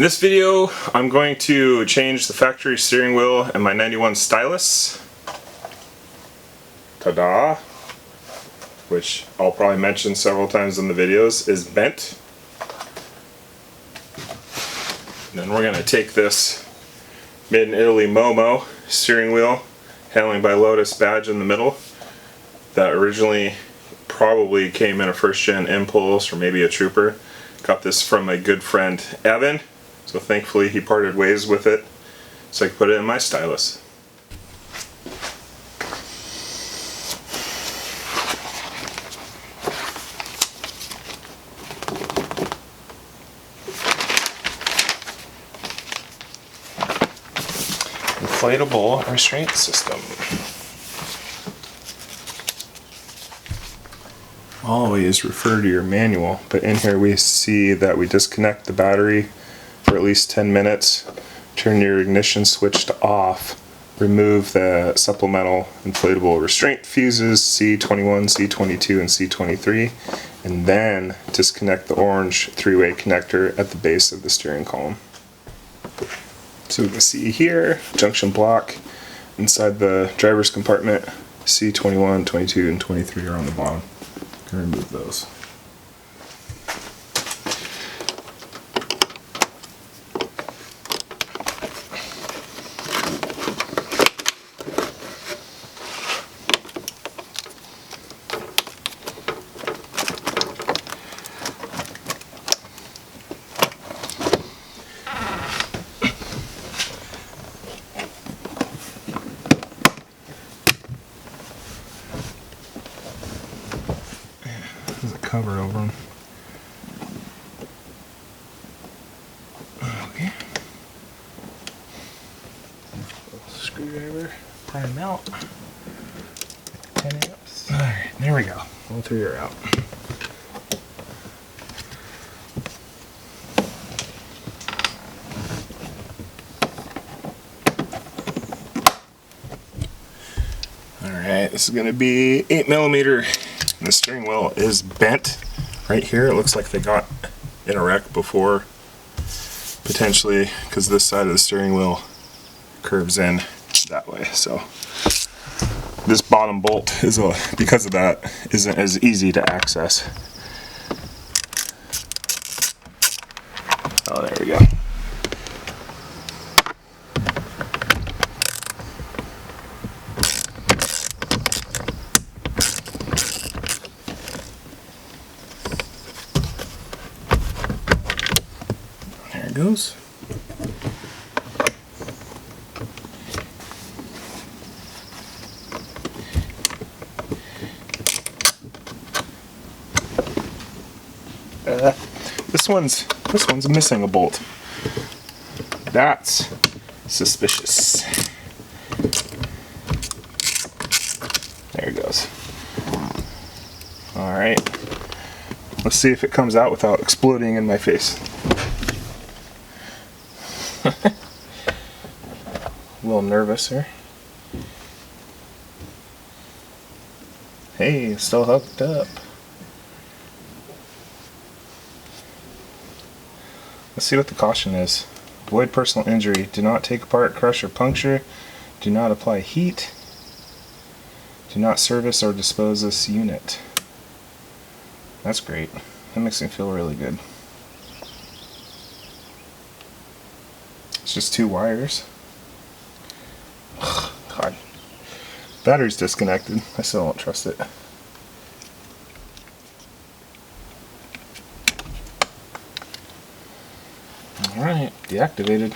In this video, I'm going to change the factory steering wheel in my 91 Stylus. Ta-da! Which I'll probably mention several times in the videos, is bent. And then we're going to take this made in Italy Momo steering wheel, handling by Lotus badge in the middle, that originally probably came in a first-gen Impulse or maybe a Trooper. Got this from my good friend Evan, so thankfully he parted ways with it so I could put it in my Stylus. Inflatable restraint system. Always refer to your manual, but in here we see that we disconnect the battery for at least 10 minutes, turn your ignition switch to off, remove the supplemental inflatable restraint fuses C21, C22, and C23, and then disconnect the orange three-way connector at the base of the steering column. So we can see here, junction block inside the driver's compartment, C21, 22, and 23 are on the bottom. Can remove those. There's a cover over them. Okay. Screwdriver, pry them out. 10 amps. Alright, there we go. All three are out. Alright, this is going to be 8mm. The steering wheel is bent right here. It looks like they got in a wreck before, potentially because this side of the steering wheel curves in that way. So this bottom bolt is because of that isn't as easy to access. Oh, there we go. Goes. This one's missing a bolt. That's suspicious. There it goes. All right. Let's see if it comes out without exploding in my face. A little nervous here. Hey, still hooked up. Let's see what the caution is. Avoid personal injury. Do not take apart, crush, or puncture. Do not apply heat. Do not service or dispose this unit. That's great. That makes me feel really good. It's just 2 wires. Ugh, God. Battery's disconnected. I still don't trust it. Alright, deactivated.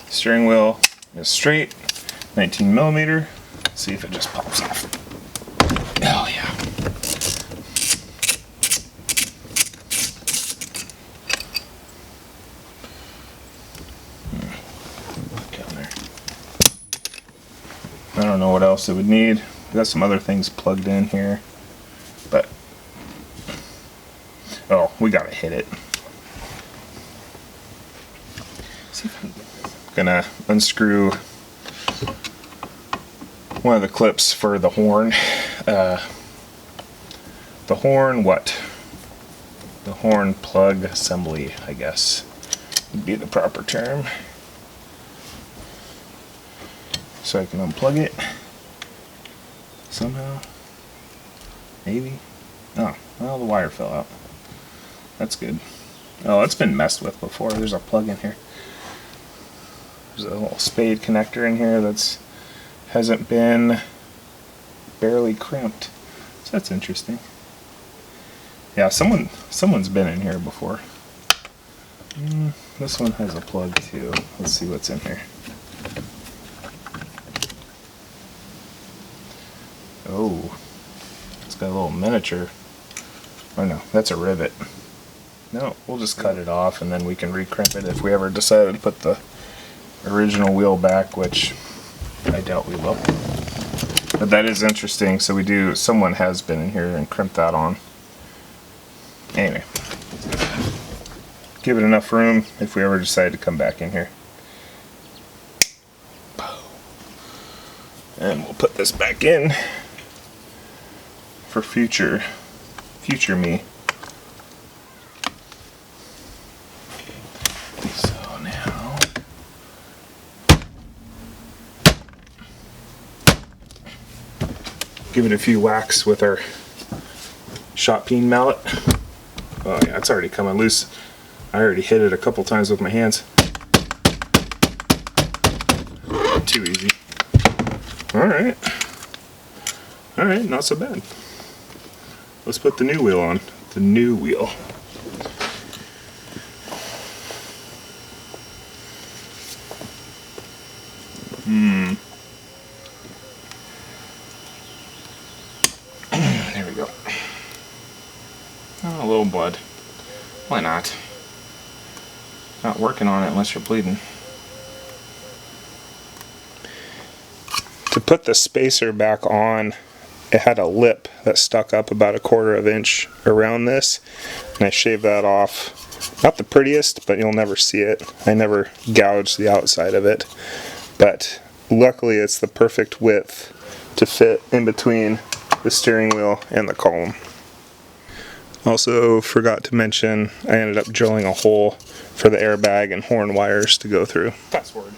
Steering wheel is straight, 19mm. See if it just pops off. Oh yeah. Down there. I don't know what else it would need. We got some other things plugged in here, but oh, we gotta hit it. Gonna unscrew one of the clips for the horn. The horn plug assembly, I guess would be the proper term. So I can unplug it somehow. Maybe. Oh, well, the wire fell out. That's good. Oh, it's been messed with before. There's a plug in here. There's a little spade connector in here that's hasn't been barely crimped. So that's interesting. Yeah, someone's been in here before. This one has a plug too. Let's see what's in here. Oh, it's got a little miniature. Oh no, that's a rivet. No, we'll just cut it off and then we can recrimp it if we ever decide to put the original wheel back, which I doubt we will. But that is interesting. So someone has been in here and crimped that on. Anyway, give it enough room if we ever decide to come back in here. And we'll put this back in for future me. So now give it a few whacks with our shot peen mallet. Oh yeah, it's already coming loose. I already hit it a couple times with my hands. Too easy. Alright. Alright, not so bad. Let's put the new wheel on. The new wheel. There we go. Oh, a little blood. Why not? Not working on it unless you're bleeding. To put the spacer back on, it had a lip that stuck up about 1/4 inch around this, and I shaved that off. Not the prettiest, but you'll never see it. I never gouged the outside of it, but luckily it's the perfect width to fit in between the steering wheel and the column. Also forgot to mention, I ended up drilling a hole for the airbag and horn wires to go through. Password.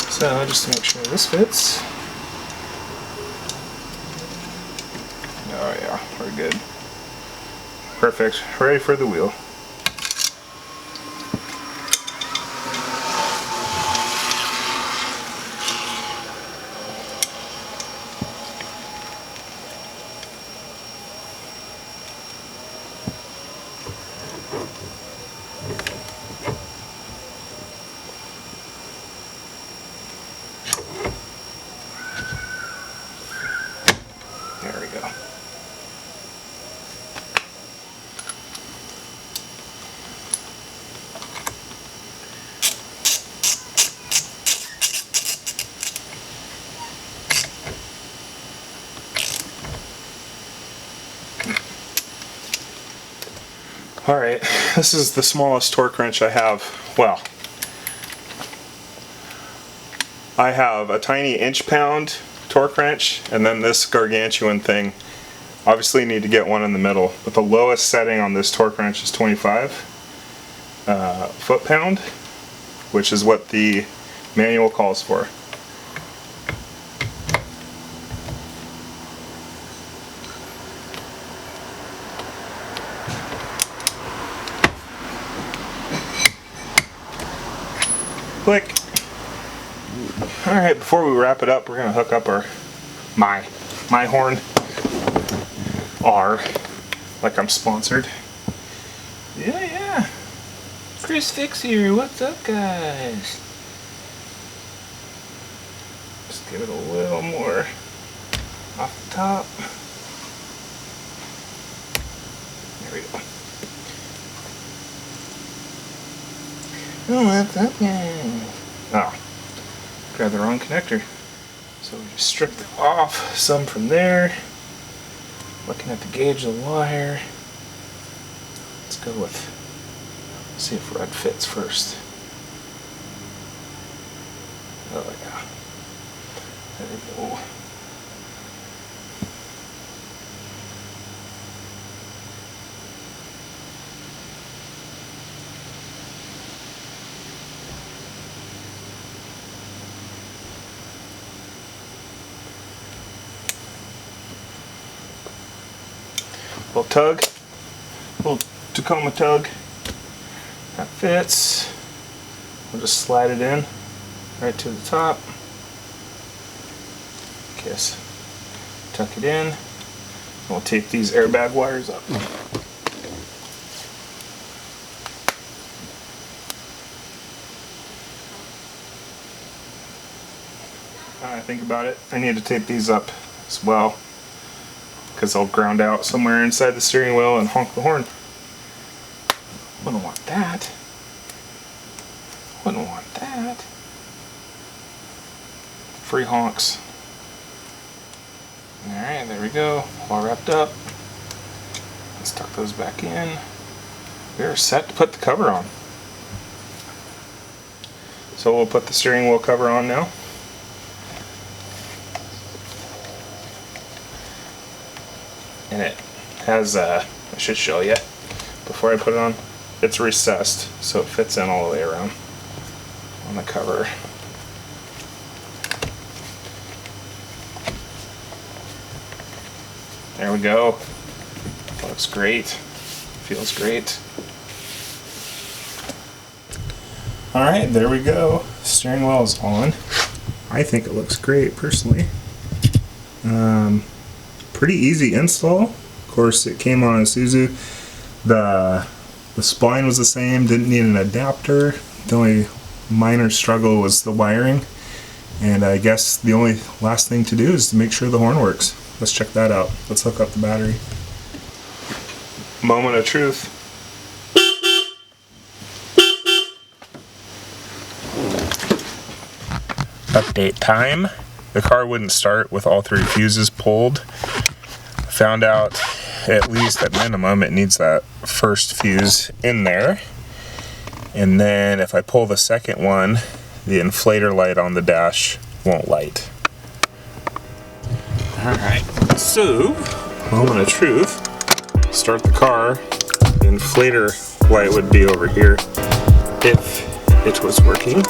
So just to make sure this fits. Oh yeah, we're good. Perfect. Ready for the wheel. There we go. Alright, this is the smallest torque wrench I have. Well, I have a tiny inch-pound torque wrench and then this gargantuan thing. Obviously you need to get one in the middle, but the lowest setting on this torque wrench is 25 foot-pound, which is what the manual calls for. Click. Alright, before we wrap it up, we're going to hook up our my horn R, like I'm sponsored. Yeah. Chris Fix here, what's up guys? Just give it a little more off the top. There we go. Oh, what's up guys? Oh. Grab the wrong connector. So we just stripped it off some from there. Looking at the gauge of the wire. Let's go with See if red fits first. Oh yeah. There we go. Little tug, little Tacoma tug. That fits. We'll just slide it in right to the top. Kiss. Tuck it in. We'll tape these airbag wires up. Now I think about it, I need to tape these up as well, because they'll ground out somewhere inside the steering wheel and honk the horn. Wouldn't want that. Wouldn't want that. Free honks. Alright, there we go. All wrapped up. Let's tuck those back in. We are set to put the cover on. So we'll put the steering wheel cover on now. And it has, I should show you before I put it on, it's recessed so it fits in all the way around on the cover. There we go. Looks great. Feels great. Alright, there we go. Steering wheel is on. I think it looks great personally. Pretty easy install. Of course, it came on Isuzu. The spline was the same, didn't need an adapter. The only minor struggle was the wiring. And I guess the only last thing to do is to make sure the horn works. Let's check that out. Let's hook up the battery. Moment of truth. Update time. The car wouldn't start with all three fuses pulled. Found out, at least at minimum, it needs that first fuse in there. And then if I pull the second one, the inflator light on the dash won't light. Alright, so, moment of truth. Start the car, the inflator light would be over here if it was working.